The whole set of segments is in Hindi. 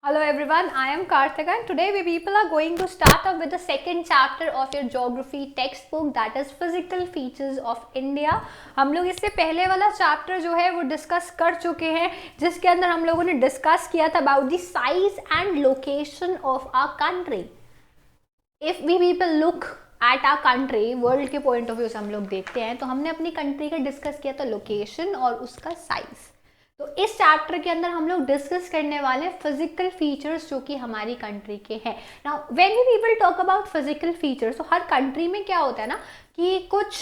Hello everyone, I am Karthika and today we people are going to start up with the second chapter of your geography textbook, that is physical features of India. हम लोग इससे पहले वाला चैप्टर जो है वो डिस्कस कर चुके हैं, जिसके अंदर हम लोगों ने डिस्कस किया था about the size and location of our country. If we people look at our country world के पॉइंट ऑफ व्यू से हम लोग देखते हैं तो हमने अपनी कंट्री का डिस्कस किया था लोकेशन और उसका साइज. तो इस चैप्टर के अंदर हम लोग डिस्कस करने वाले हैं फिजिकल फीचर्स जो कि हमारी कंट्री के हैं. Now when we people talk about physical features, तो हर कंट्री में क्या होता है ना कि कुछ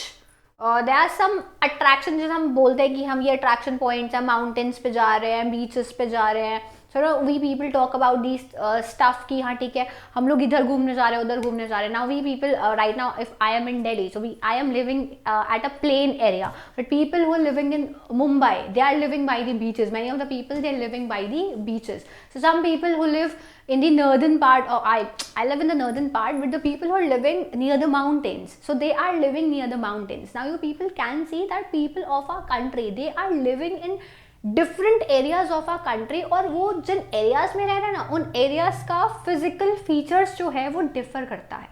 देयर आर सम अट्रैक्शन, जैसे हम बोलते हैं कि हम ये अट्रैक्शन पॉइंट्स हैं, माउंटेन्स पे जा रहे हैं, बीचेस पे जा रहे हैं. So we people talk about this stuff कि हाँ ठीक है हम लोग इधर घूमने जा रहे हैं उधर घूमने जा रहे हैं. Now we people right now if I am in Delhi, so I am living at a plain area, but people who are living in Mumbai, they are living by the beaches. Many of the people, they are living by the beaches. So some people who live in the northern part, or I live in the northern part, but the people who are living near the mountains, so they are living near the mountains. Now you people can see that people of our country, they are living in different areas of our country, और वो जिन एरियाज में रह रहे हैं ना उन एरियाज का फिजिकल फीचर्स जो है वो डिफर करता है.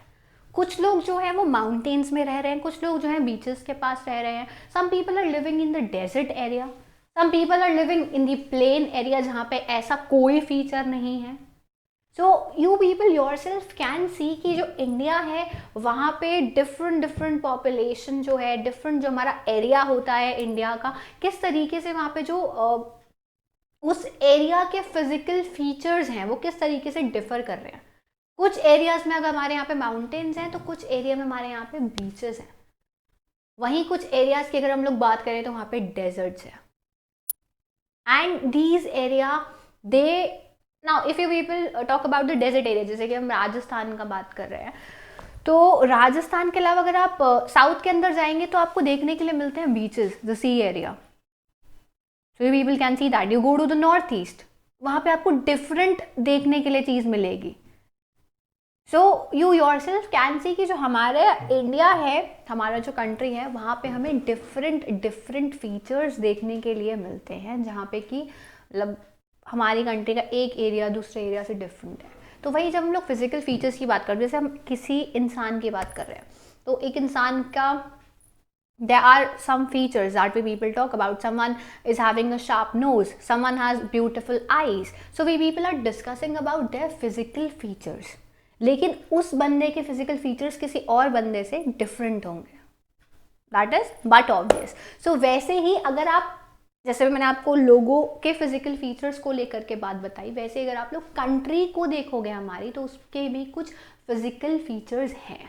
कुछ लोग जो है वो माउंटेन्स में रह रहे हैं, कुछ लोग जो है बीचेस के पास रह रहे हैं. Some people are living in the desert area, some people are living in the plain area जहाँ पे ऐसा कोई फीचर नहीं है. So you people yourself can see कि जो इंडिया है वहाँ पे डिफरेंट पॉपुलेशन जो है, डिफरेंट जो हमारा एरिया होता है इंडिया का, किस तरीके से वहाँ पे जो उस एरिया के फिजिकल फीचर्स हैं वो किस तरीके से डिफर कर रहे हैं. कुछ एरियाज में अगर हमारे यहाँ पे माउंटेन्स हैं तो कुछ एरिया में हमारे यहाँ पे बीचेस हैं. वहीं कुछ एरियाज की अगर हम लोग बात करें तो वहाँ पे डेजर्ट्स हैं. And these area they now if you people talk about the desert area, जैसे कि हम राजस्थान का बात कर रहे हैं, तो राजस्थान के अलावा अगर आप साउथ के अंदर जाएंगे तो आपको देखने के लिए मिलते हैं beaches, the sea area. So you people can see that. You go to the north east, वहाँ पे आपको डिफरेंट देखने के लिए चीज़ मिलेगी. So you yourself can see कि जो हमारे इंडिया है, हमारा जो कंट्री है, वहाँ पे हमें डिफरेंट फीचर्स देखने के लिए मिलते हैं, जहाँ पे कि मतलब हमारी कंट्री का एक एरिया दूसरे एरिया से डिफरेंट है. तो वही जब हम लोग फिजिकल फीचर्स की बात कर रहे हैं, जैसे हम किसी इंसान की बात कर रहे हैं, तो एक इंसान का there are some features that we people talk about. Someone is having a sharp nose, someone has beautiful eyes, so we people are discussing about their physical features. लेकिन उस बंदे के फिजिकल फीचर्स किसी और बंदे से डिफरेंट होंगे, दैट इज बट ऑब्वियस. सो वैसे ही अगर आप, जैसे मैंने आपको लोगों के फिजिकल फीचर्स को लेकर के बात बताई, वैसे अगर आप लोग कंट्री को देखोगे हमारी, तो उसके भी कुछ फिजिकल फीचर्स हैं,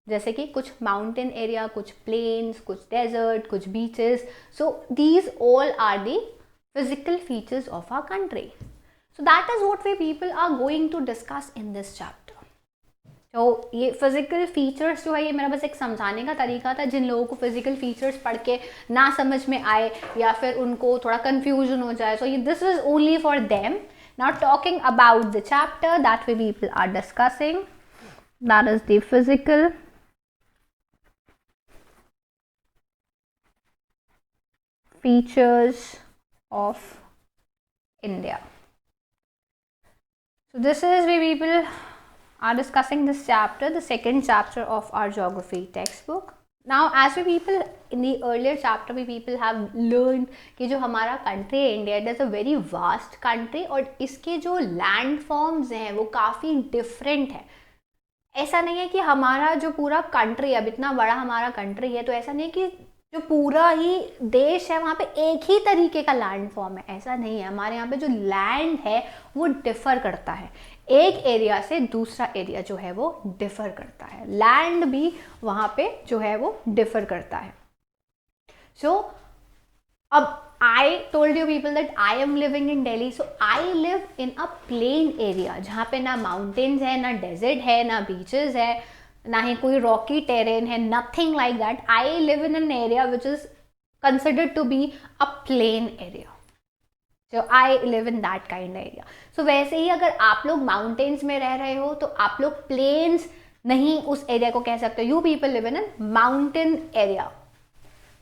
जैसे कि कुछ माउंटेन एरिया, कुछ प्लेन्स, कुछ डेजर्ट, कुछ beaches. So these all are the physical features of our country. So that is what we people are going to discuss in this chapter. तो ये फिजिकल फीचर्स जो है ये मेरा बस एक समझाने का तरीका था. जिन लोगों को फिजिकल फीचर्स पढ़ के ना समझ में आए या फिर उनको थोड़ा कंफ्यूजन हो जाए, so this is only for them. Now talking about the chapter that we people are discussing, that is the physical features of India. So this is we people are discussing this chapter, the second chapter of our geography textbook. Now as we people in the earlier chapter we people have learned कि जो हमारा country है India, it is a very vast country, और इसके जो land forms हैं वो काफ़ी different है. ऐसा नहीं है कि हमारा जो पूरा country है, अब इतना बड़ा हमारा country है, तो ऐसा नहीं है कि जो पूरा ही देश है वहाँ पे एक ही तरीके का लैंड फॉर्म है, ऐसा नहीं है. हमारे यहाँ पे जो लैंड है वो डिफ़र करता है, एक एरिया से दूसरा एरिया जो है वो डिफ़र करता है. लैंड भी वहाँ पे जो है वो डिफ़र करता है. सो अब I told you people that I am living in Delhi, so I live in a plain area जहाँ पे ना माउंटेन्स है, ना डेजर्ट है, ना बीचेस है, ना ही कोई रॉकी टेरेन है, nothing like that. I live in an area which is considered to be a plain area. So I live in that kind area. So वैसे ही अगर आप लोग माउंटेन्स में रह रहे हो तो आप लोग प्लेन्स नहीं उस एरिया को कह सकते. You people live in an mountain area,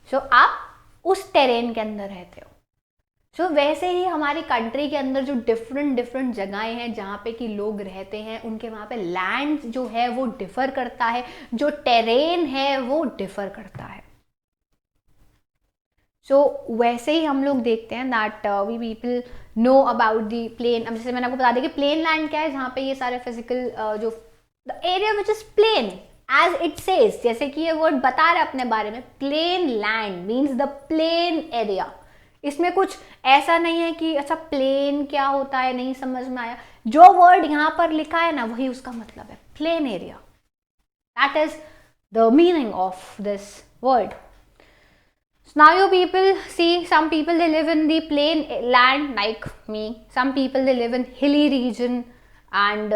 so आप उस टेरेन के अंदर रहते हो. तो वैसे ही हमारी कंट्री के अंदर जो डिफरेंट डिफरेंट जगहें हैं जहाँ पे कि लोग रहते हैं, उनके वहाँ पे लैंड जो है वो डिफर करता है, जो टेरेन है वो डिफर करता है। सो वैसे ही हम लोग देखते हैं that we people know about the plain. अब जैसे मैंने आपको बता दिया कि प्लेन लैंड क्या है, जहाँ पे ये सारे फिजिकल जो the area which is plain as it says, जैसे कि ये वर्ड बता रहा है अपने बारे में, plain land means the plain area. इसमें कुछ ऐसा नहीं है कि अच्छा प्लेन क्या होता है नहीं समझ में आया, जो वर्ड यहाँ पर लिखा है ना वही उसका मतलब है, plain area. That is the meaning of this word. So now you people see, some people they live in the plain land like me, some people they live in hilly region and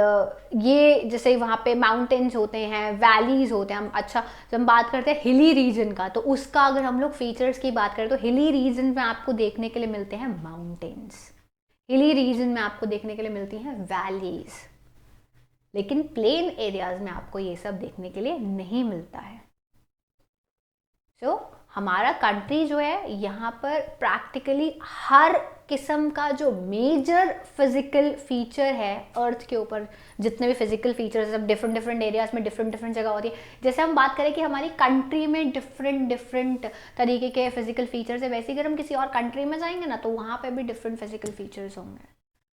ये जैसे वहाँ पे माउंटेन्स होते हैं, वैलीज होते हैं। हम अच्छा जब हम बात करते हैं हिली रीजन का, तो उसका अगर हम लोग फीचर्स की बात करें तो हिली रीजन में आपको देखने के लिए मिलते हैं माउंटेन्स, हिली रीजन में आपको देखने के लिए मिलती हैं वैलीज, लेकिन प्लेन एरियाज में आपको ये सब देखने के लिए नहीं मिलता है। हमारा कंट्री जो है यहाँ पर प्रैक्टिकली हर किस्म का जो मेजर फिजिकल फीचर है अर्थ के ऊपर, जितने भी फिजिकल फीचर्स सब डिफरेंट डिफरेंट एरियाज में डिफरेंट डिफरेंट जगह होती है। जैसे हम बात करें कि हमारी कंट्री में डिफरेंट डिफरेंट तरीके के फिजिकल फीचर्स है, वैसे अगर हम किसी और कंट्री में जाएंगे ना तो वहाँ पे भी डिफरेंट फिजिकल फीचर्स होंगे।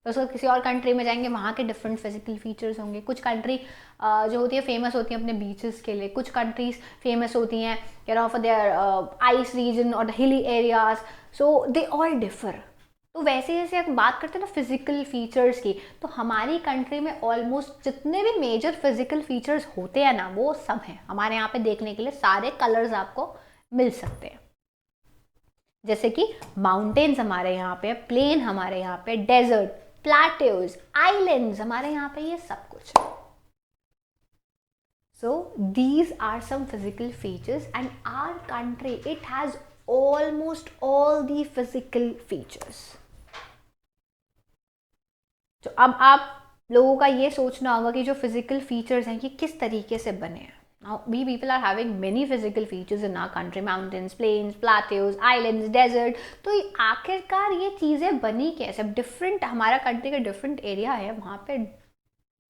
तो उसको किसी और कंट्री में जाएंगे वहाँ के डिफरेंट फिजिकल फीचर्स होंगे। कुछ कंट्री जो होती है फेमस होती है अपने बीचेस के लिए, कुछ कंट्रीज फेमस होती हैं you know for their ice region और the hilly areas, so they all differ. तो वैसे जैसे हम बात करते हैं ना फिजिकल फीचर्स की, तो हमारी कंट्री में ऑलमोस्ट जितने भी मेजर फिजिकल फीचर्स होते हैं ना वो सब हैं हमारे यहाँ पे देखने के लिए। सारे कलर्स आपको मिल सकते हैं, जैसे कि माउंटेन्स हमारे यहाँ पे, प्लेन हमारे यहाँ पे, डेजर्ट, प्लेट्यूज, आइलैंड्स हमारे यहाँ पे, ये सब कुछ है। So these are some physical features and our country it has almost all the physical features. तो अब आप लोगों का ये सोचना होगा कि जो फिजिकल फीचर्स हैं ये किस तरीके से बने हैं। Now we people are having many physical features in our country, mountains, plains, plateaus, islands, desert. तो आखिरकार ये चीज़ें बनी कैसे? डिफरेंट हमारा कंट्री का डिफरेंट एरिया है, वहाँ पे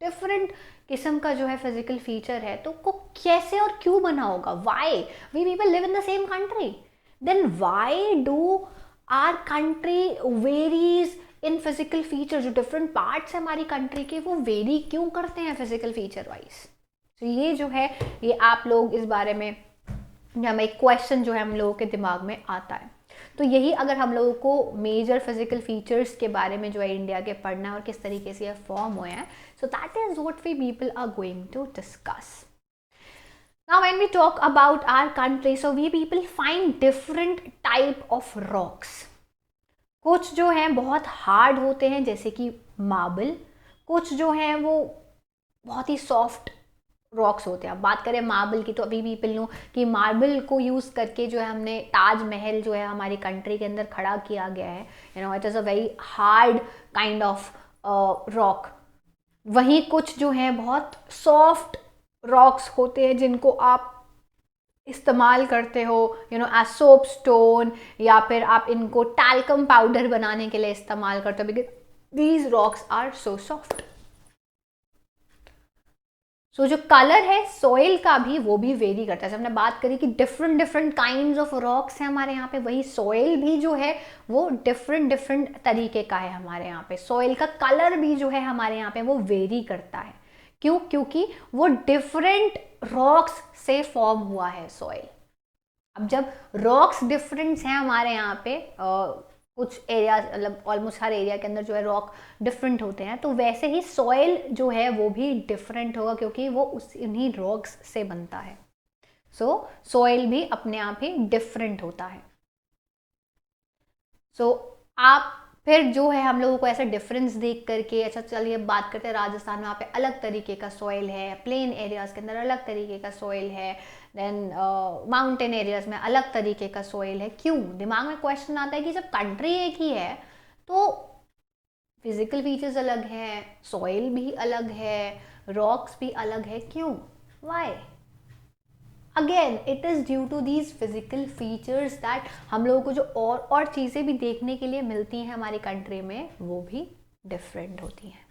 डिफरेंट किस्म का जो है फिजिकल फीचर है, तो को कैसे और क्यों बना होगा? Why we people live in the same country, then why do our country varies in physical feature? जो डिफरेंट पार्ट्स है हमारी कंट्री के वो वेरी क्यों करते हैं फिजिकल फीचर वाइज? तो ये जो है ये आप लोग इस बारे में हमें एक क्वेश्चन जो है हम लोगों के दिमाग में आता है। तो यही अगर हम लोगों को मेजर फिजिकल फीचर्स के बारे में जो है इंडिया के पढ़ना और किस तरीके से ये फॉर्म हुए हैं, so that is what we people are going to discuss. Now when we talk about our country, so we people find different type of rocks. कुछ जो हैं बहुत हार्ड होते हैं जैसे कि मार्बल, कुछ जो हैं वो बहुत ही सॉफ्ट रॉक्स होते हैं। अब बात करें मार्बल की, तो अभी भी पीपल नो कि मार्बल को यूज़ करके जो है हमने ताजमहल जो है हमारी कंट्री के अंदर खड़ा किया गया है। You know it is a very hard kind of rock. वहीं कुछ जो हैं बहुत सॉफ्ट रॉक्स होते हैं जिनको आप इस्तेमाल करते हो you know as soap stone, या फिर आप इनको टैल्कम पाउडर बनाने के लिए इस्तेमाल करते हो, because these rocks are so soft. So जो कलर है सॉइल का भी वो भी वेरी करता है। हमने बात करी कि different different kinds of rocks हैं हमारे यहाँ पे, वही सॉइल भी जो है वो डिफरेंट डिफरेंट तरीके का है हमारे यहाँ पे। सॉइल का कलर भी जो है हमारे यहाँ पे वो वेरी करता है। क्यों? क्योंकि वो डिफरेंट रॉक्स से फॉर्म हुआ है सॉइल। अब जब रॉक्स डिफरेंट्स हैं हमारे यहाँ पे, कुछ एरिया मतलब ऑलमोस्ट हर एरिया के अंदर जो है रॉक डिफरेंट होते हैं, तो वैसे ही सॉइल जो है वो भी डिफरेंट होगा क्योंकि वो उन्हीं रॉक्स से बनता है। सो सॉइल भी अपने आप ही डिफरेंट होता है। सो आप फिर जो है हम लोगों को ऐसा डिफरेंस देख करके, अच्छा चलिए बात करते हैं राजस्थान में, वहाँ पे अलग तरीके का सॉइल है, प्लेन एरियाज़ के अंदर अलग तरीके का सॉइल है, देन माउंटेन एरियाज़ में अलग तरीके का सॉइल है। क्यों? दिमाग में क्वेश्चन आता है कि जब कंट्री एक ही है तो फिजिकल फीचर्स अलग हैं, सॉइल भी अलग है, रॉक्स भी अलग है, क्यों? Why? Again it is due to these physical features that हम लोगों को जो और चीज़ें भी देखने के लिए मिलती हैं हमारी कंट्री में वो भी डिफरेंट होती हैं.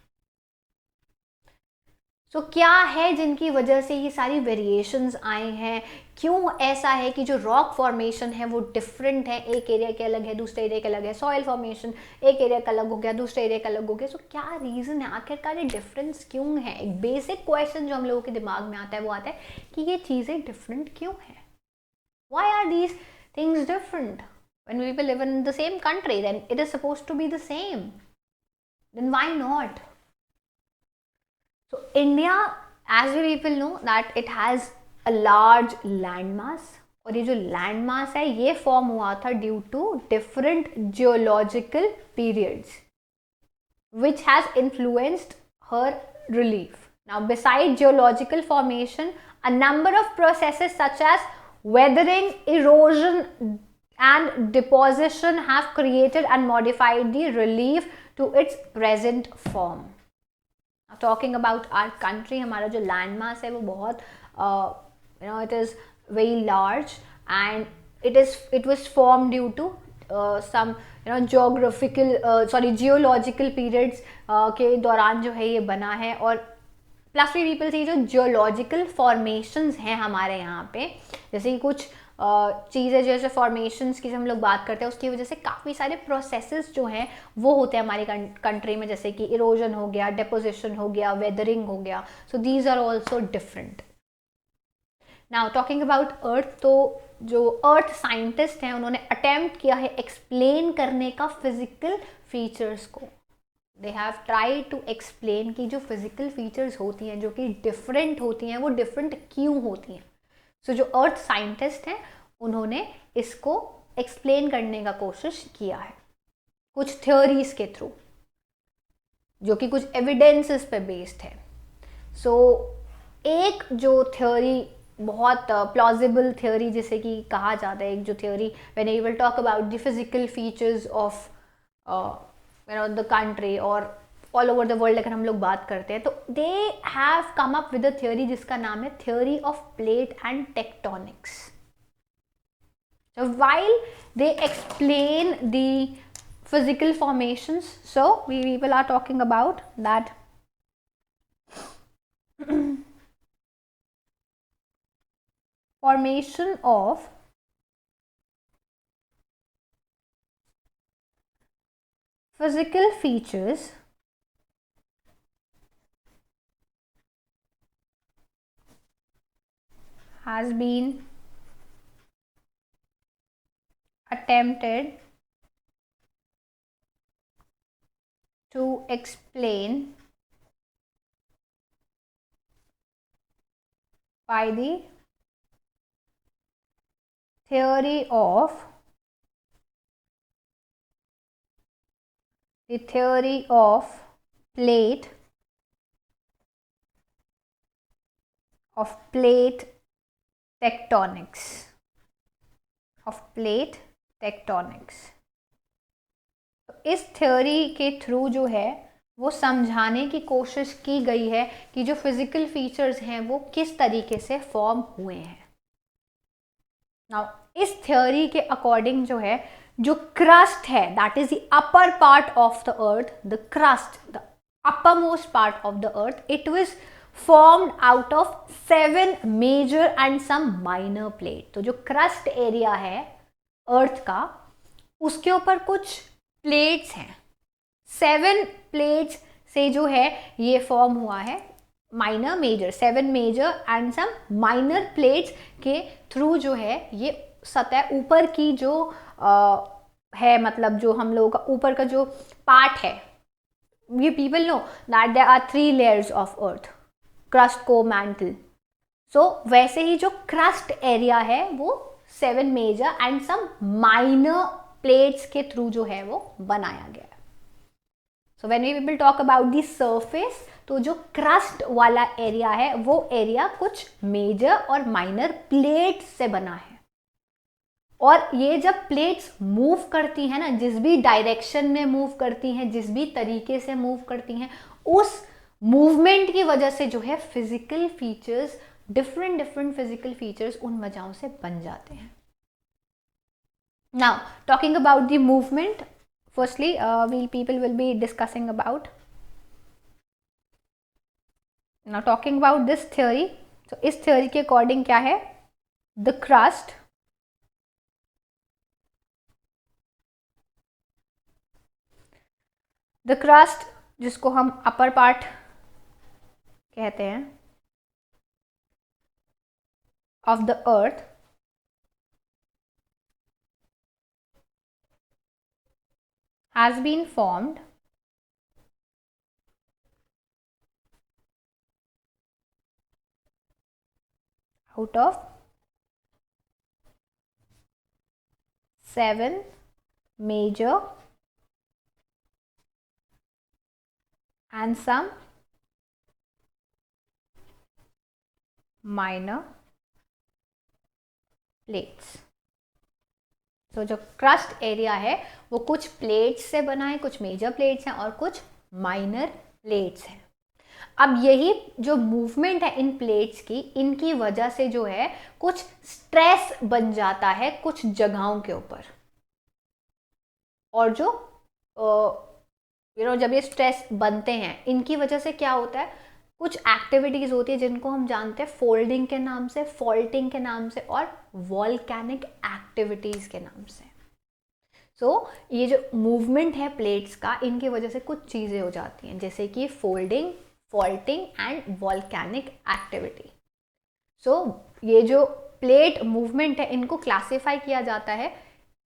तो क्या है जिनकी वजह से ये सारी वेरिएशंस आए हैं, क्यों ऐसा है कि जो रॉक फॉर्मेशन है वो डिफरेंट है, एक एरिया के अलग है दूसरे एरिया के अलग है, सॉइल फॉर्मेशन एक एरिया का अलग हो गया दूसरे एरिया का अलग हो गया. सो क्या रीज़न है, आखिरकार ये डिफरेंस क्यों है? एक बेसिक क्वेश्चन जो हम लोगों के दिमाग में आता है वो आता है कि ये चीज़ें डिफरेंट क्यों हैं. Why are these things different? When people live in the same country, then it is supposed to be the same. Then why not? So India, as we people know, that it has a large landmass. और ये जो लैंड मास है ये फॉर्म हुआ था due to different geological periods which has influenced her relief. Now, besides geological formation, a number of processes such as weathering, erosion, and deposition have created and modified the relief to its present form. Now, talking about our country, हमारा जो land mass है वो बहुत it is very large and it was formed due to some geological periods के दौरान जो है ये बना है. और प्लस भी पीपल से जो जियोलॉजिकल फॉर्मेशंस हैं हमारे यहाँ पे, जैसे कि कुछ चीज़ें जैसे फॉर्मेशंस की जब हम लोग बात करते हैं उसकी वजह से काफ़ी सारे प्रोसेसेस जो हैं वो होते हैं हमारी कंट्री में, जैसे कि इरोजन हो गया, डेपोजिशन हो गया, वेदरिंग हो गया. So these are also different. Now talking about earth, तो जो अर्थ साइंटिस्ट हैं उन्होंने अटेम्प्ट किया है एक्सप्लेन करने का फिजिकल फीचर्स को. They have try to explain कि जो फिजिकल फीचर्स होती हैं जो कि डिफरेंट होती हैं वो डिफरेंट क्यों होती हैं. सो जो अर्थ साइंटिस्ट हैं उन्होंने इसको एक्सप्लेन करने का कोशिश किया है कुछ थ्योरीज के थ्रू जो कि कुछ एविडेंसेस पे बेस्ड है. सो एक जो थ्योरी बहुत प्लॉजिबल थ्योरी जिसे कि कहा जाता है, एक जो theory when we will talk about the physical features of the country और ऑल ओवर द वर्ल्ड अगर हम लोग बात करते हैं, तो they have come up with a theory जिसका नाम है theory of plate and tectonics. So while they explain the physical formations, so we people are talking about that formation of physical features has been attempted to explain by the theory of plate tectonics. तो इस थ्योरी के थ्रू जो है वो समझाने की कोशिश की गई है कि जो फिजिकल फीचर्स हैं वो किस तरीके से फॉर्म हुए हैं. नाउ इस थ्योरी के अकॉर्डिंग जो है जो क्रस्ट है that is the upper part of the earth, the crust, the uppermost part of the earth, it was formed out of 7 major and some minor plate. तो जो क्रस्ट एरिया है अर्थ का उसके ऊपर कुछ प्लेट्स हैं, 7 प्लेट्स से जो है ये फॉर्म हुआ है. Minor major, 7 major and some minor plates के थ्रू जो है ये सतह ऊपर की जो है, मतलब जो हम लोगों का ऊपर का जो पार्ट है, ये people know that there are 3 layers of earth, crust, core, mantle. So वैसे ही जो क्रस्ट एरिया है वो 7 major and some minor plates के थ्रू जो है वो बनाया गया है. So when we people talk about the surface, तो जो क्रस्ट वाला एरिया है वो एरिया कुछ मेजर और माइनर प्लेट्स से बना है. और ये जब प्लेट्स मूव करती हैं ना, जिस भी डायरेक्शन में मूव करती हैं, जिस भी तरीके से मूव करती हैं, उस मूवमेंट की वजह से जो है physical features different different physical features उन वजहों से बन जाते हैं. Now talking about the movement, firstly people will be discussing about, now talking about this theory. तो इस theory के अकॉर्डिंग क्या है, the crust जिसको हम अपर पार्ट कहते हैं of the earth has been formed out of 7 major and some minor plates. तो जो क्रस्ट एरिया है वो कुछ प्लेट्स से बना है, कुछ मेजर प्लेट्स हैं और कुछ माइनर प्लेट्स हैं. अब यही जो मूवमेंट है इन प्लेट्स की, इनकी वजह से जो है कुछ स्ट्रेस बन जाता है कुछ जगहों के ऊपर. और जो जब ये स्ट्रेस बनते हैं इनकी वजह से क्या होता है, कुछ एक्टिविटीज़ होती है जिनको हम जानते हैं फोल्डिंग के नाम से, फॉल्टिंग के नाम से और वॉल्केनिक एक्टिविटीज़ के नाम से. सो ये जो मूवमेंट है प्लेट्स का, इनकी वजह से कुछ चीज़ें हो जाती हैं जैसे कि folding, faulting and volcanic activity. So ये जो प्लेट मूवमेंट है इनको क्लासीफाई किया जाता है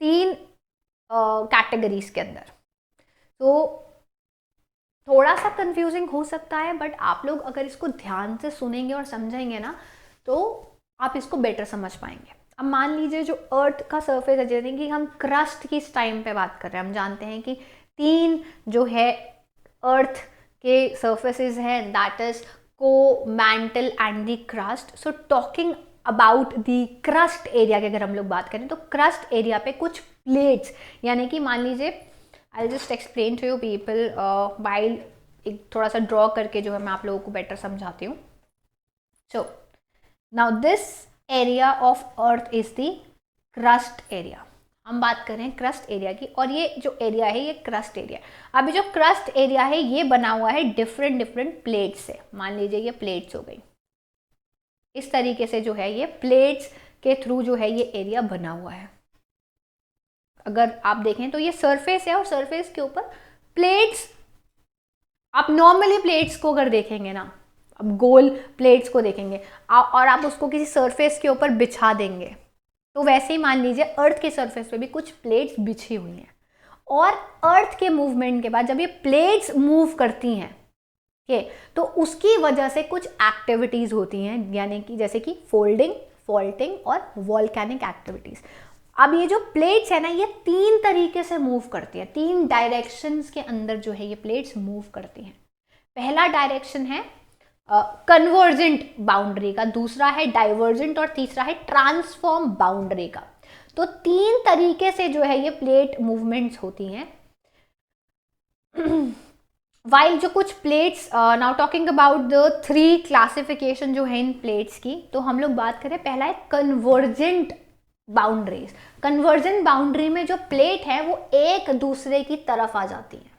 3 कैटेगरीज के अंदर. तो थोड़ा सा कंफ्यूजिंग हो सकता है, बट आप लोग अगर इसको ध्यान से सुनेंगे और समझेंगे ना तो आप इसको बेटर समझ पाएंगे. अब मान लीजिए जो अर्थ का सरफेस है, जैसे कि हम क्रस्ट की इस टाइम पे बात कर रहे हैं, हम जानते हैं कि 3 जो है अर्थ के सरफेसेस हैं, that is core, mantle and the crust. So talking about the crust area की अगर हम लोग बात करें तो क्रस्ट एरिया पे कुछ प्लेट्स, यानी कि मान लीजिए I'll just explain to you people while एक थोड़ा सा ड्रॉ करके जो है मैं आप लोगों को बेटर समझाती हूँ. So now this area of earth is the crust area. हम बात कर रहे हैं क्रस्ट एरिया की, और ये जो एरिया है ये क्रस्ट एरिया. अभी जो क्रस्ट एरिया है ये बना हुआ है डिफरेंट डिफरेंट प्लेट्स से. मान लीजिए ये प्लेट्स हो गई, इस तरीके से जो है ये प्लेट्स के थ्रू जो है ये एरिया बना हुआ है. अगर आप देखें तो ये सरफेस है और सरफेस के ऊपर प्लेट्स, आप नॉर्मली प्लेट्स को अगर देखेंगे ना, अब गोल प्लेट्स को देखेंगे और आप उसको किसी सरफेस के ऊपर बिछा देंगे तो वैसे ही मान लीजिए अर्थ के सरफेस पे भी कुछ प्लेट्स बिछी हुई हैं. और अर्थ के मूवमेंट के बाद जब ये प्लेट्स मूव करती हैं तो उसकी वजह से कुछ एक्टिविटीज़ होती हैं, यानी कि जैसे कि फोल्डिंग, फॉल्टिंग और वॉल्केनिक एक्टिविटीज़. अब ये जो प्लेट्स है ना ये 3 तरीके से मूव करती है, 3 डायरेक्शंस के अंदर जो है ये प्लेट्स मूव करती हैं. पहला डायरेक्शन है कन्वर्जेंट बाउंड्री का, दूसरा है डाइवर्जेंट और तीसरा है ट्रांसफॉर्म बाउंड्री का. तो 3 तरीके से जो है ये प्लेट मूवमेंट्स होती हैं. वाइल जो कुछ plates, now talking about the 3 classification जो है इन प्लेट्स की, तो हम लोग बात करें, पहला है कन्वर्जेंट बाउंड्रीज. कन्वर्जेंट बाउंड्री में जो प्लेट है वो एक दूसरे की तरफ आ जाती है.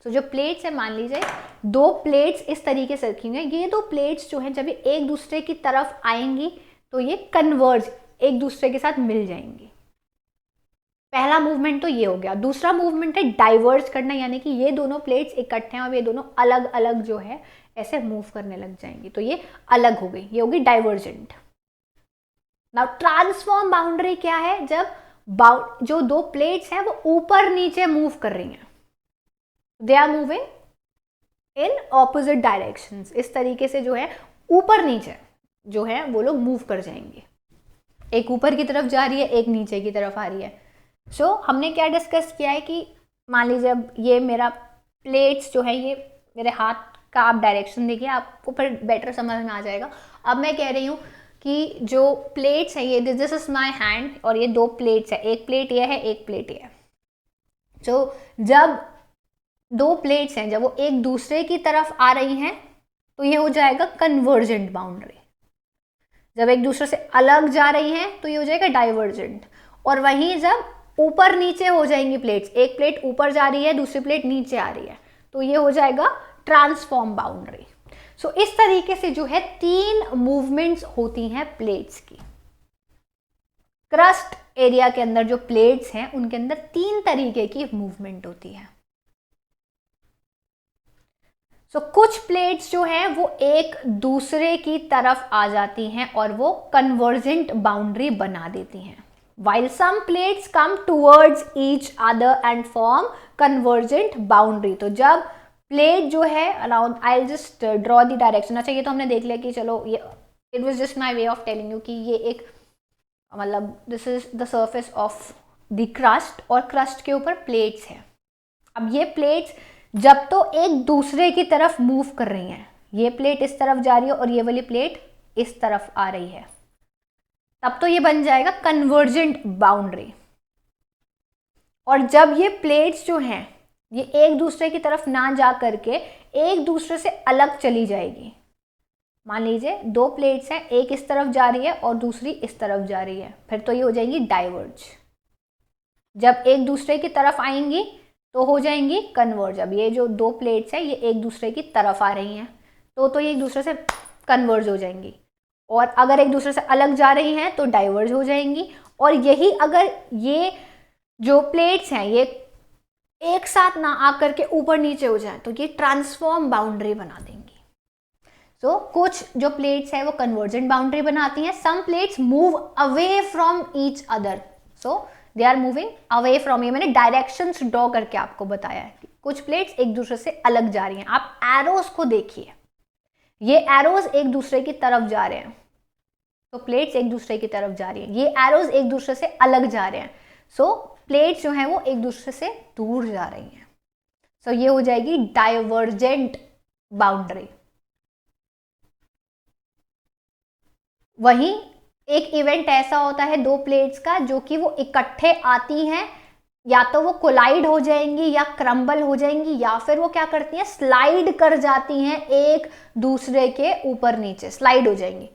तो जो प्लेट्स है, मान लीजिए 2 प्लेट्स इस तरीके से रखी हुई हैं, ये 2 प्लेट्स जो हैं जब ये एक दूसरे की तरफ आएंगी तो ये कन्वर्ज, एक दूसरे के साथ मिल जाएंगी. पहला मूवमेंट तो ये हो गया. दूसरा मूवमेंट है डाइवर्ज करना, यानी कि ये दोनों प्लेट्स इकट्ठे हैं और ये दोनों अलग अलग जो है ऐसे मूव करने लग जाएंगी, तो ये अलग हो गई, ये होगी डाइवर्जेंट. नाउ ट्रांसफॉर्म बाउंड्री क्या है, जब जो 2 प्लेट्स हैं वो ऊपर नीचे मूव कर रही हैं, they are moving in opposite directions. इस तरीके से जो है ऊपर नीचे जो है वो लोग मूव कर जाएंगे. एक ऊपर की तरफ जा रही है, एक नीचे की तरफ आ रही है. सो हमने क्या डिस्कस किया है कि मान लीजिए अब ये मेरा प्लेट्स जो है ये मेरे हाथ का आप डायरेक्शन देखिए, आपको फिर बेटर समझ में आ जाएगा. अब मैं कह रही हूँ कि जो प्लेट्स है ये, दिस इज माई हैंड और ये 2 प्लेट्स है, एक प्लेट ये है, एक प्लेट ये है. तो जब 2 प्लेट्स हैं जब वो एक दूसरे की तरफ आ रही हैं तो ये हो जाएगा कन्वर्जेंट बाउंड्री. जब एक दूसरे से अलग जा रही हैं तो ये हो जाएगा डाइवर्जेंट। और वहीं जब ऊपर नीचे हो जाएंगी प्लेट्स, एक प्लेट ऊपर जा रही है दूसरी प्लेट नीचे आ रही है, तो ये हो जाएगा ट्रांसफॉर्म बाउंड्री। सो इस तरीके से जो है 3 मूवमेंट्स होती हैं प्लेट्स की। क्रस्ट एरिया के अंदर जो प्लेट्स हैं उनके अंदर 3 तरीके की मूवमेंट होती है। सो कुछ प्लेट्स जो हैं वो एक दूसरे की तरफ आ जाती हैं और वो कन्वर्जेंट बाउंड्री बना देती हैं, while some plates come towards each other and form convergent boundary। तो जब प्लेट जो है around, I just draw the direction. अच्छा ये तो हमने देख लिया कि चलो ये it was just my way of telling you कि ये एक मतलब this is the surface of the crust और क्रस्ट के ऊपर प्लेट्स हैं। अब ये प्लेट्स जब तो एक दूसरे की तरफ मूव कर रही हैं, ये प्लेट इस तरफ जा रही है और ये वाली प्लेट इस तरफ आ रही है, तब तो ये बन जाएगा कन्वर्जेंट बाउंड्री। और जब ये प्लेट्स जो हैं ये एक दूसरे की तरफ ना जा करके एक दूसरे से अलग चली जाएगी, मान लीजिए 2 प्लेट्स हैं, एक इस तरफ जा रही है और दूसरी इस तरफ जा रही है, फिर तो ये हो जाएंगी डाइवर्ज। जब एक दूसरे की तरफ आएंगी तो हो जाएंगी कन्वर्ज। अब ये जो 2 प्लेट्स हैं ये एक दूसरे की तरफ आ रही हैं तो ये एक दूसरे से कन्वर्ज हो जाएंगी, और अगर एक दूसरे से अलग जा रही हैं तो डाइवर्ज हो जाएंगी। और यही अगर ये जो प्लेट्स हैं ये एक साथ ना आकर के ऊपर नीचे हो जाए तो ये ट्रांसफॉर्म बाउंड्री बना देंगी। सो कुछ जो प्लेट्स हैं वो कन्वर्जेंट बाउंड्री बनाती हैं। Some plates move away from each other, so they are moving away from. ये मैंने डायरेक्शंस ड्रॉ करके आपको बताया है कि कुछ प्लेट्स एक दूसरे से अलग जा रही हैं। आप एरोज को देखिए, ये एरोज एक दूसरे की तरफ जा रहे हैं तो प्लेट्स एक दूसरे की तरफ जा रही हैं, ये एरोज एक दूसरे से अलग जा रहे हैं, सो प्लेट्स जो हैं वो एक दूसरे से दूर जा रही हैं। सो ये हो जाएगी डाइवर्जेंट बाउंड्री। वहीं एक इवेंट ऐसा होता है 2 प्लेट्स का जो कि वो इकट्ठे आती हैं, या तो वो कोलाइड हो जाएंगी या क्रम्बल हो जाएंगी या फिर वो क्या करती हैं स्लाइड कर जाती हैं, एक दूसरे के ऊपर नीचे स्लाइड हो जाएंगी।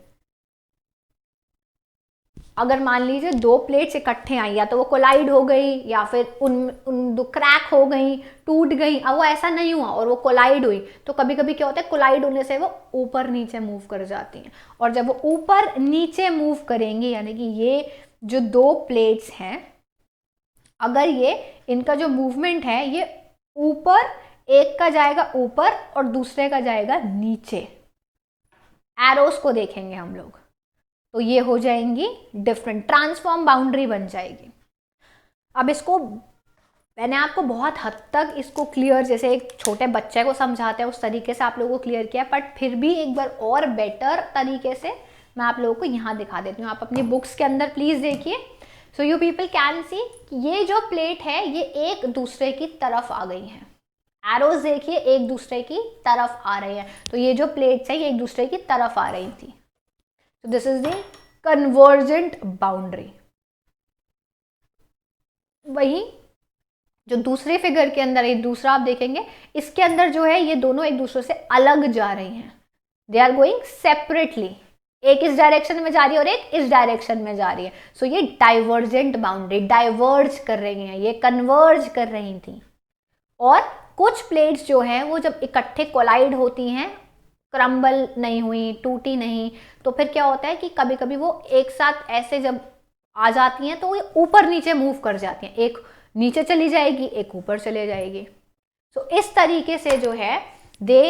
अगर मान लीजिए 2 प्लेट्स इकट्ठे आई, या तो वो कोलाइड हो गई या फिर उन दो क्रैक हो गई, टूट गई। अब वो ऐसा नहीं हुआ और वो कोलाइड हुई तो कभी कभी क्या होता है कोलाइड होने से वो ऊपर नीचे मूव कर जाती हैं, और जब वो ऊपर नीचे मूव करेंगी यानी कि ये जो 2 प्लेट्स हैं अगर ये इनका जो मूवमेंट है ये ऊपर, एक का जाएगा ऊपर और दूसरे का जाएगा नीचे, एरोस को देखेंगे हम लोग तो ये हो जाएंगी डिफरेंट, ट्रांसफॉर्म बाउंड्री बन जाएगी। अब इसको मैंने आपको बहुत हद तक इसको क्लियर, जैसे एक छोटे बच्चे को समझाते हैं उस तरीके से आप लोगों को क्लियर किया, बट फिर भी एक बार और बेटर तरीके से मैं आप लोगों को यहाँ दिखा देती हूँ। आप अपनी बुक्स के अंदर प्लीज़ देखिए। सो यू पीपल कैन सी ये जो प्लेट है ये एक दूसरे की तरफ आ गई हैं, एरोज देखिए एक दूसरे की तरफ आ रहे हैं, तो ये जो प्लेट्स है ये एक दूसरे की तरफ आ रही थी। So this is the convergent boundary। वही जो दूसरे फिगर के अंदर है, दूसरा आप देखेंगे इसके अंदर जो है ये दोनों एक दूसरे से अलग जा रही हैं, दे आर गोइंग सेपरेटली, एक इस डायरेक्शन में जा रही है और एक इस डायरेक्शन में जा रही है। सो ये डाइवर्जेंट बाउंड्री, डाइवर्ज कर रही हैं, ये कन्वर्ज कर रही थी। और कुछ प्लेट्स जो हैं वो जब इकट्ठे कोलाइड होती हैं, क्रम्बल नहीं हुई, टूटी नहीं, तो फिर क्या होता है कि कभी कभी वो एक साथ ऐसे जब आ जाती हैं तो वो ऊपर नीचे मूव कर जाती हैं, एक नीचे चली जाएगी एक ऊपर चले जाएगी। सो इस तरीके से जो है they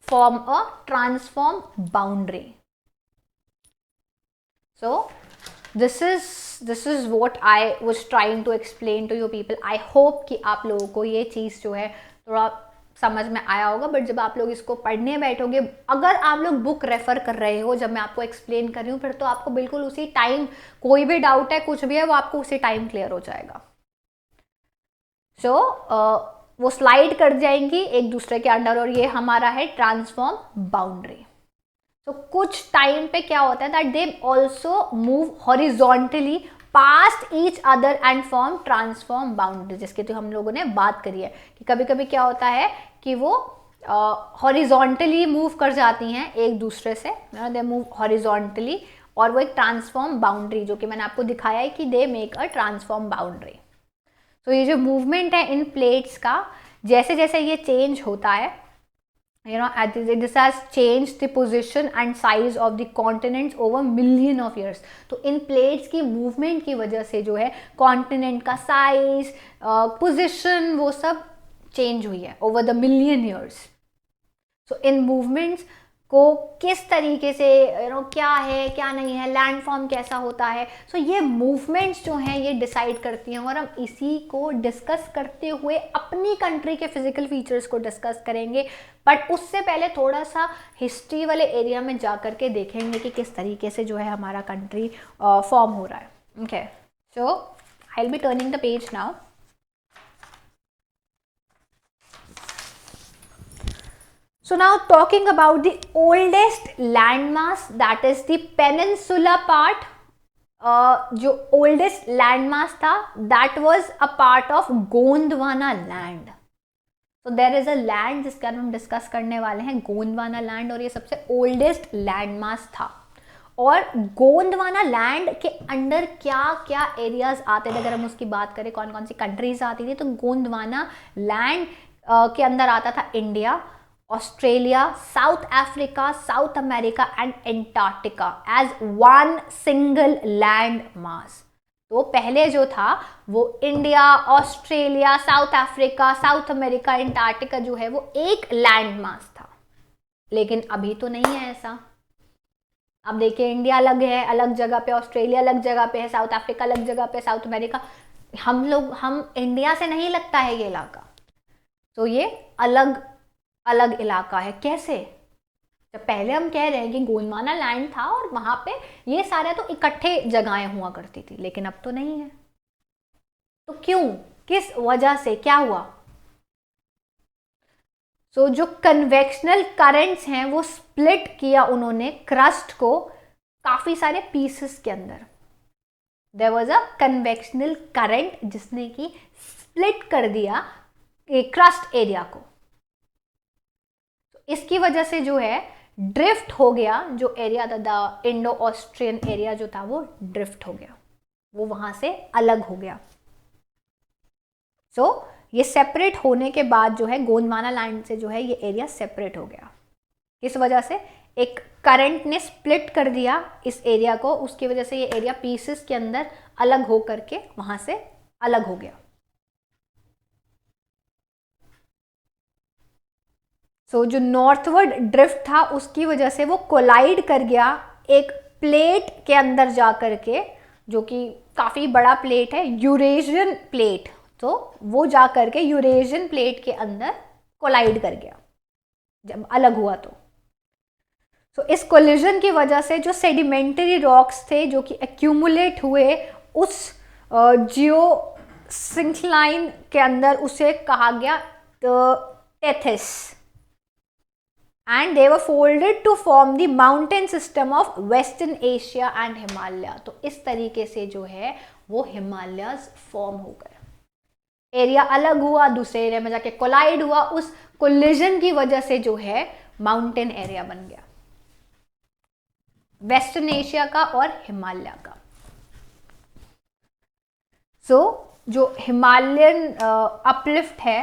form a transform boundary. So this is what I was trying to explain to you people. I hope कि आप लोगों को ये चीज़ जो है थोड़ा समझ में आया होगा। बट जब आप लोग इसको पढ़ने बैठोगे, अगर आप लोग बुक रेफर कर रहे हो जब मैं आपको एक्सप्लेन कर रही हूँ, फिर तो आपको बिल्कुल उसी टाइम कोई भी डाउट है कुछ भी है वो आपको उसी टाइम क्लियर हो जाएगा। सो वो स्लाइड कर जाएंगी एक दूसरे के अंडर, और ये हमारा है ट्रांसफॉर्म बाउंड्री। तो कुछ टाइम पे क्या होता है that they also move horizontally past each other and form transform boundary, जिसकी तो हम लोगों ने बात करी है कि कभी कभी क्या होता है कि वो हॉरिजॉन्टली मूव कर जाती हैं एक दूसरे से, दे मूव हॉरिजॉन्टली, और वो एक ट्रांसफॉर्म बाउंड्री, जो कि मैंने आपको दिखाया है कि they make a transform boundary. तो ये जो मूवमेंट है इन प्लेट्स का, जैसे जैसे ये चेंज होता है, this has changed the position and size of the continents over million of years। तो इन प्लेट्स की मूवमेंट की वजह से जो है कॉन्टिनेंट का साइज, पोजिशन, वो सब चेंज हुई है over the million years. So in movements को किस तरीके से क्या है क्या नहीं है, लैंड फॉर्म कैसा होता है, सो ये मूवमेंट्स जो हैं ये डिसाइड करती हैं। और हम इसी को डिस्कस करते हुए अपनी कंट्री के फिजिकल फीचर्स को डिस्कस करेंगे, बट उससे पहले थोड़ा सा हिस्ट्री वाले एरिया में जा करके देखेंगे कि किस तरीके से जो है हमारा कंट्री फॉर्म हो रहा है। Okay, so I will be turning the page now. So now talking about the oldest landmass, that is the peninsula part, जो oldest landmass था that was a part of Gondwana land। So there is a land जिसका हम डिस्कस करने वाले हैं, गोंडवाना land, और ये सबसे oldest landmass था। और गोंडवाना लैंड के अंडर क्या क्या एरियाज आते थे, अगर हम उसकी बात करें कौन कौन सी कंट्रीज आती थी, तो गोंडवाना लैंड के अंदर आता था India, Australia, South Africa, South America and Antarctica as one single land mass. तो पहले जो था वो India, Australia, South Africa, South America, Antarctica जो है वो एक लैंड मास था। लेकिन अभी तो नहीं है ऐसा। अब देखिए, इंडिया अलग है, अलग जगह पे, ऑस्ट्रेलिया अलग जगह पे है, साउथ अफ्रीका अलग जगह पे, साउथ अमेरिका, हम इंडिया से नहीं लगता है ये इलाका। तो ये अलग अलग इलाका है। कैसे? जब पहले हम कह रहे हैं कि गोंडवाना लैंड था और वहां पे ये सारे तो इकट्ठे जगहें हुआ करती थी, लेकिन अब तो नहीं है। तो क्यों, किस वजह से, क्या हुआ? सो जो कन्वेक्शनल करंट्स हैं वो स्प्लिट किया उन्होंने क्रस्ट को काफी सारे पीसेस के अंदर। There was a convectional current जिसने कि स्प्लिट कर दिया क्रस्ट एरिया को। इसकी वजह से जो है ड्रिफ्ट हो गया, जो एरिया था द इंडो ऑस्ट्रियन एरिया जो था वो ड्रिफ्ट हो गया, वो वहां से अलग हो गया। सो ये सेपरेट होने के बाद जो है गोंडवाना लैंड से जो है ये एरिया सेपरेट हो गया। इस वजह से एक करंट ने स्प्लिट कर दिया इस एरिया को, उसकी वजह से ये एरिया पीसेस के अंदर अलग हो करके वहां से अलग हो गया। सो जो नॉर्थवर्ड ड्रिफ्ट था उसकी वजह से वो कोलाइड कर गया एक प्लेट के अंदर जा करके, जो कि काफ़ी बड़ा प्लेट है, यूरेशियन प्लेट। तो वो जा करके यूरेशियन प्लेट के अंदर कोलाइड कर गया जब अलग हुआ। तो इस कोलिजन की वजह से जो सेडिमेंटरी रॉक्स थे जो कि एक्यूमुलेट हुए उस जियो सिंक्लाइन के अंदर, उसे कहा गया Tethys, and they were folded to form the mountain system of Western Asia and Himalaya। तो इस तरीके से जो है वो हिमालयस फॉर्म हो गए। एरिया अलग हुआ, दूसरे एरिया में जाके कोलाइड हुआ, उस कोलिजन की वजह से जो है माउंटेन एरिया बन गया वेस्टर्न एशिया का और हिमालय का। सो जो हिमालयन अपलिफ्ट है,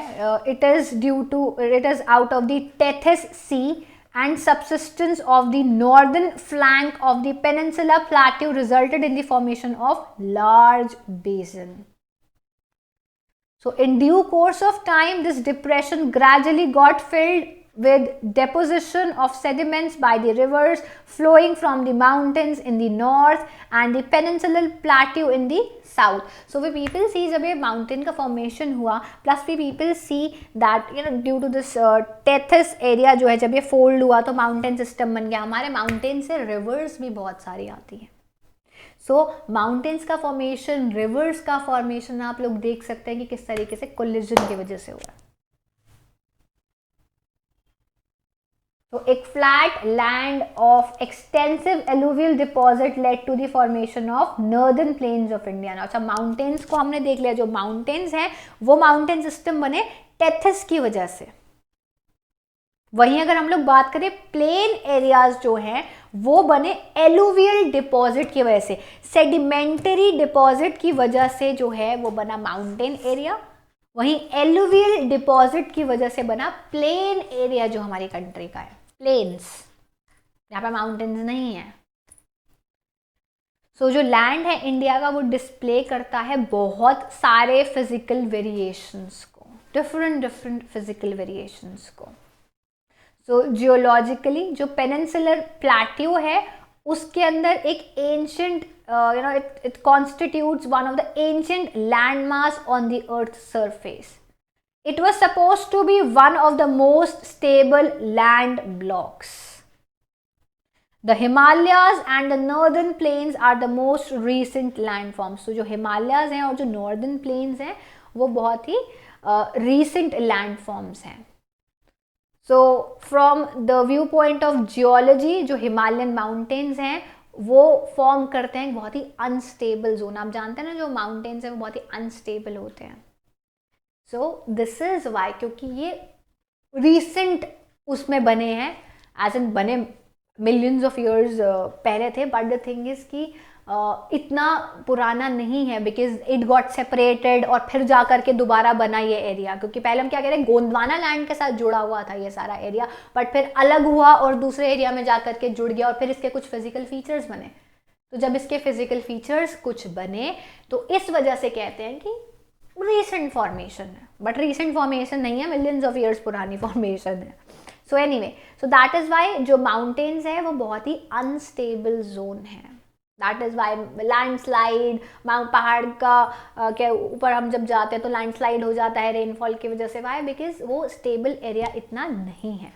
it is out of the Tethys sea and subsistence of the northern flank of the peninsula plateau resulted in the formation of large basin. So in due course of time, this depression gradually got filled with deposition of sediments by the rivers flowing from the mountains in the north and the peninsular plateau in the south। So we people see जब ये mountain का formation हुआ, plus we people see that due to this Tethys area जो है, जब ये fold हुआ तो mountain system बन गया। हमारे mountain से rivers भी बहुत सारी आती हैं। सो माउंटेन्स का फॉर्मेशन, रिवर्स का फॉर्मेशन आप लोग देख सकते हैं कि किस तरीके से कोलिजन की वजह से हुआ। तो एक flat land of extensive alluvial deposit led to the formation of northern plains of India. अच्छा, माउंटेन्स को हमने देख लिया, जो माउंटेन्स हैं वो माउंटेन सिस्टम बने टेथिस की वजह से। वहीं अगर हम लोग बात करें प्लेन एरियाज जो हैं वो बने एलुवियल डिपॉजिट की वजह से, सेडिमेंटरी डिपॉजिट की वजह से जो है वो बना माउंटेन एरिया। वहीं एलुवियल डिपॉजिट की वजह से बना प्लेन एरिया जो हमारी कंट्री का है, प्लेन्स, यहाँ पे माउंटेन्स नहीं है। सो जो लैंड है इंडिया का वो डिस्प्ले करता है बहुत सारे फिजिकल वेरिएशंस को, डिफरेंट डिफरेंट फिजिकल वेरिएशंस को। सो जियोलॉजिकली जो पेनिनसुलर प्लेट्यू है उसके अंदर एक ancient it constitutes one of the ancient landmass on the earth's surface. It was supposed to be one of the most stable land blocks. The Himalayas and the northern plains are the most recent landforms. So जो हिमालयाज हैं और जो नॉर्दर्न प्लेन्स हैं वो बहुत ही recent landforms हैं. So from the viewpoint of geology जो हिमालयन माउंटेन्स हैं वो फॉर्म करते हैं बहुत ही अनस्टेबल जोन। आप जानते हैं ना जो माउंटेन्स हैं वो बहुत ही अनस्टेबल होते हैं। सो दिस इज वाई, क्योंकि ये रीसेंट उसमें बने हैं, एज इन बने मिलियंस ऑफ ईयर्स पहले थे, बट द थिंग इज कि इतना पुराना नहीं है, बिकॉज इट गॉट सेपरेटेड और फिर जा करके दोबारा बना ये एरिया। क्योंकि पहले हम क्या कह रहे हैं, गोंडवाना लैंड के साथ जुड़ा हुआ था ये सारा एरिया, बट फिर अलग हुआ और दूसरे एरिया में जा करके जुड़ गया और फिर इसके कुछ फिजिकल फीचर्स बने। तो जब इसके फिजिकल फीचर्स कुछ बने तो इस वजह से कहते हैं कि रीसेंट फॉर्मेशन है, बट रीसेंट फॉर्मेशन नहीं है, मिलियंस ऑफ ईयर्स पुरानी फॉर्मेशन है। So anyway, so that is why जो माउंटेन्स है वो बहुत ही अनस्टेबल जोन है। दैट इज वाई लैंडस्लाइड, पहाड़ का के ऊपर हम जब जाते हैं तो लैंडस्लाइड हो जाता है रेनफॉल की वजह से। वाई? बिकॉज वो स्टेबल एरिया इतना नहीं है।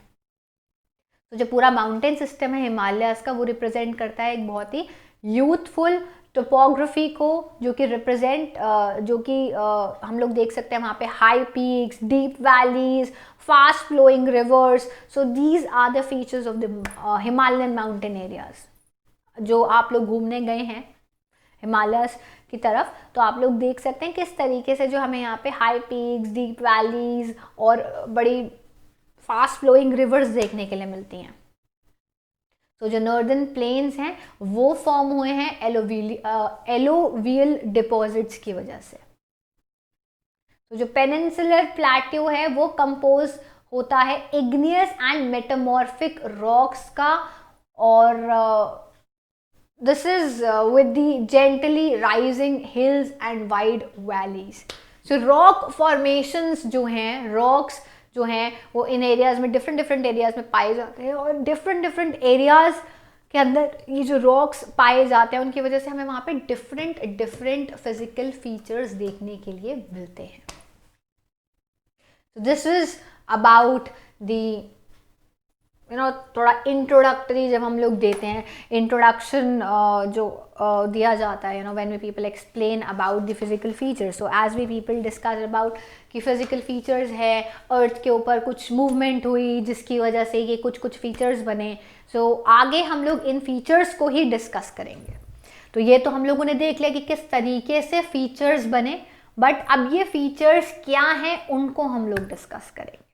तो जो पूरा माउंटेन सिस्टम है हिमालयाज का वो रिप्रेजेंट करता है एक बहुत ही यूथफुल टोपोग्राफी को, जो कि रिप्रेजेंट हम लोग देख सकते हैं वहाँ पे high peaks, deep valleys, fast flowing rivers. So these are the features of the Himalayan mountain areas. जो आप लोग घूमने गए हैं हिमालयस की तरफ तो आप लोग देख सकते हैं किस तरीके से जो हमें यहाँ पे हाई पीक्स, डीप वैलीज और बड़ी फास्ट फ्लोइंग रिवर्स देखने के लिए मिलती हैं। तो जो नॉर्दर्न प्लेन्स हैं वो फॉर्म हुए हैं एलोवियल डिपॉजिट्स की वजह से। तो जो पेनिनसुलर प्लेट्यू है वो कंपोज होता है इग्नियस एंड मेटामॉर्फिक रॉक्स का, और this is with the gently rising hills and wide valleys. So rock formations जो हैं, rocks जो हैं वो इन एरियाज में डिफरेंट एरियाज में पाए जाते हैं, और डिफरेंट एरियाज के अंदर ये जो रॉक्स पाए जाते हैं उनकी वजह से हमें वहाँ पे डिफरेंट फिजिकल फीचर्स देखने के लिए मिलते हैं। So this is about the थोड़ा इंट्रोडक्टरी जब हम लोग देते हैं, इंट्रोडक्शन जो दिया जाता है when we people explain about the physical features. So as we people discuss about कि फिजिकल फीचर्स है, अर्थ के ऊपर कुछ मूवमेंट हुई जिसकी वजह से ये कुछ फीचर्स बने। सो आगे हम लोग इन फीचर्स को ही डिस्कस करेंगे। तो ये तो हम लोगों ने देख लिया कि किस तरीके से फीचर्स बने, बट अब ये फीचर्स क्या हैं उनको हम लोग डिस्कस करेंगे।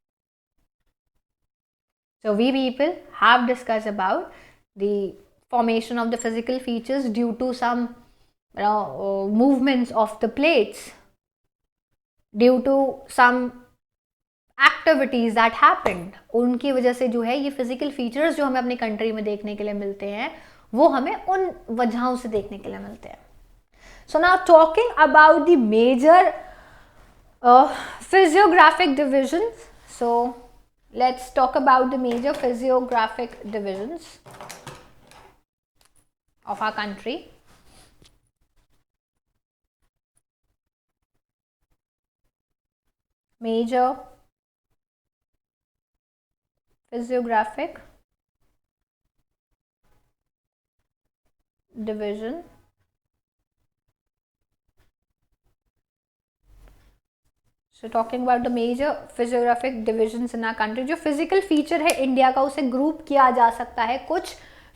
So we people have discussed about the formation of the physical features due to some movements of the plates, due to some activities that happened। उनकी वजह से जो है ये physical features जो हमें अपनी कंट्री में देखने के लिए मिलते हैं वो हमें उन वजहों से देखने के लिए मिलते हैं। So now talking about the major physiographic divisions. So let's talk about the major physiographic divisions of our country. Major physiographic division So talking about the major physiographic divisions in our country, जो physical feature है इंडिया का उसे ग्रुप किया जा सकता है कुछ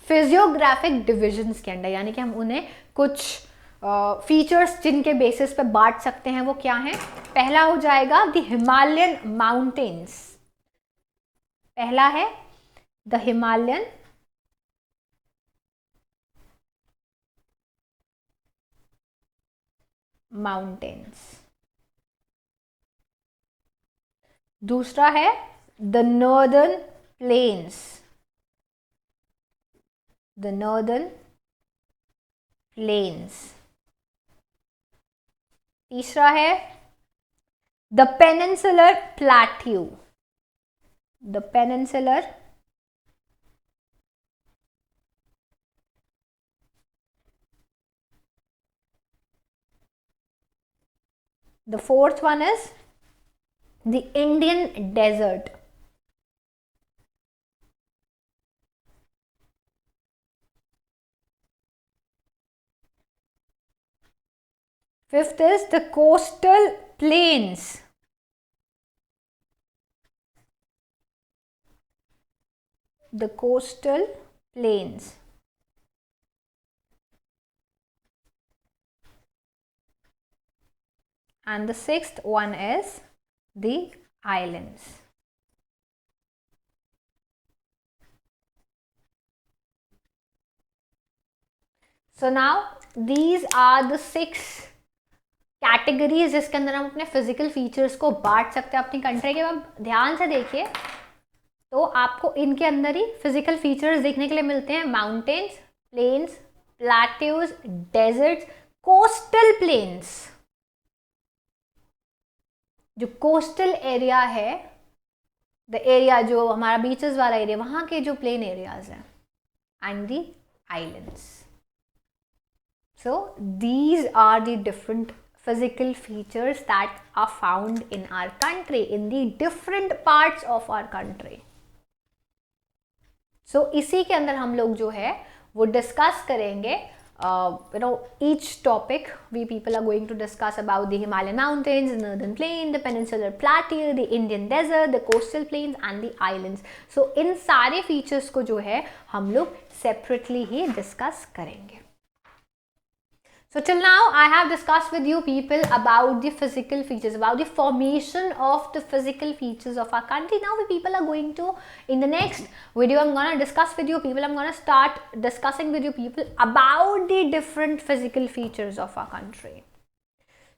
फिजियोग्राफिक डिविजन्स के अंदर, यानी कि हम उन्हें कुछ फीचर्स जिनके बेसिस पे बांट सकते हैं। वो क्या है? पहला हो जाएगा द हिमालयन माउंटेन्स। पहला है द हिमालयन माउंटेन्स, दूसरा है the northern plains, the northern plains, तीसरा है the peninsular plateau, the peninsular the fourth one is the Indian desert, fifth is the coastal plains, the coastal plains, and the sixth one is the islands. So now these are the 6 categories जिसके अंदर हम अपने फिजिकल फीचर्स को बांट सकते हैं अपनी कंट्री के। अब ध्यान से देखिए तो आपको इनके अंदर ही फिजिकल फीचर्स देखने के लिए मिलते हैं, mountains, plains, plateaus, deserts, coastal plains. जो कोस्टल एरिया है, द एरिया जो हमारा बीचेस वाला एरिया, वहां के जो प्लेन एरियाज हैं, and the islands. So these are the different physical features that are found in our country, in the different parts of our country. So इसी के अंदर हम लोग जो है वो डिस्कस करेंगे, each topic we people are going to discuss about the Himalayan mountains, the northern plain, the peninsular plateau, the Indian desert, the coastal plains and the islands. So इन सारे features को जो है हम लोग separately ही discuss करेंगे. So till now I have discussed with you people about the physical features, about the formation of the physical features of our country. Now we people are going to, in the next video I'm going to discuss with you people, I'm going to start discussing with you people about the different physical features of our country.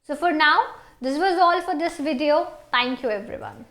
So for now, this was all for this video. Thank you everyone.